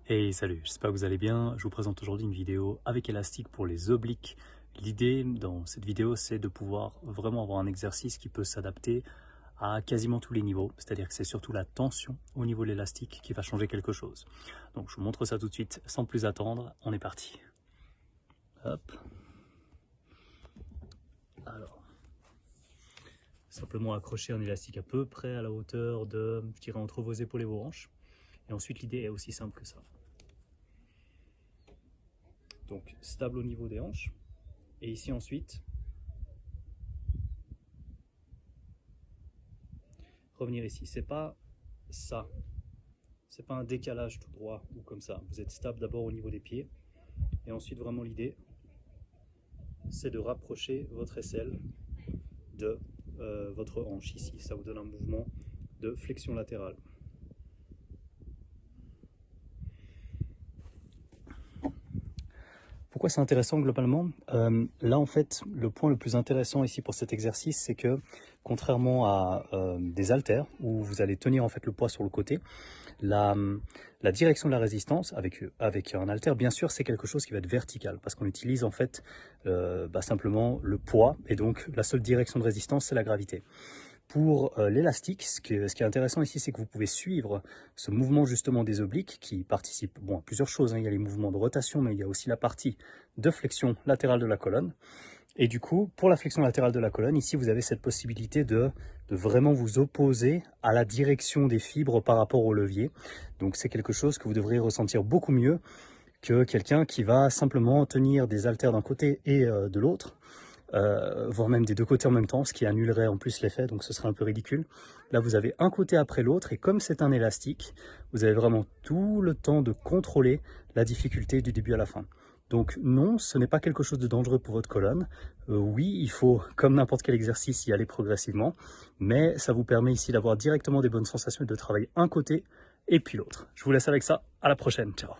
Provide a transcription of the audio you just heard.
Hey, salut, j'espère que vous allez bien. Je vous présente aujourd'hui une vidéo avec élastique pour les obliques. L'idée dans cette vidéo, c'est de pouvoir vraiment avoir un exercice qui peut s'adapter à quasiment tous les niveaux. C'est-à-dire que c'est surtout la tension au niveau de l'élastique qui va changer quelque chose. Donc je vous montre ça tout de suite sans plus attendre. On est parti. Hop. Alors, simplement accrocher un élastique à peu près à la hauteur de, je dirais, entre vos épaules et vos hanches. Et ensuite, l'idée est aussi simple que ça. Donc stable au niveau des hanches. Et ici ensuite, revenir ici. C'est pas ça. C'est pas un décalage tout droit ou comme ça. Vous êtes stable d'abord au niveau des pieds. Et ensuite, vraiment l'idée, c'est de rapprocher votre aisselle de votre hanche ici. Ça vous donne un mouvement de flexion latérale. Pourquoi c'est intéressant globalement? Là en fait, le point le plus intéressant ici pour cet exercice, c'est que contrairement à des haltères, où vous allez tenir en fait le poids sur le côté, la direction de la résistance avec un haltère, bien sûr, c'est quelque chose qui va être vertical, parce qu'on utilise en fait simplement le poids, et donc la seule direction de résistance, c'est la gravité. Pour l'élastique, ce qui est intéressant ici, c'est que vous pouvez suivre ce mouvement justement des obliques qui participe à plusieurs choses. Il y a les mouvements de rotation, mais il y a aussi la partie de flexion latérale de la colonne. Et du coup, pour la flexion latérale de la colonne, ici, vous avez cette possibilité de vraiment vous opposer à la direction des fibres par rapport au levier. Donc c'est quelque chose que vous devriez ressentir beaucoup mieux que quelqu'un qui va simplement tenir des haltères d'un côté et de l'autre. Voire même des deux côtés en même temps, ce qui annulerait en plus l'effet, donc ce serait un peu ridicule. Là, vous avez un côté après l'autre, et comme c'est un élastique, vous avez vraiment tout le temps de contrôler la difficulté du début à la fin. Donc non, ce n'est pas quelque chose de dangereux pour votre colonne. Oui, il faut, comme n'importe quel exercice, y aller progressivement, mais ça vous permet ici d'avoir directement des bonnes sensations et de travailler un côté et puis l'autre. Je vous laisse avec ça, à la prochaine, ciao.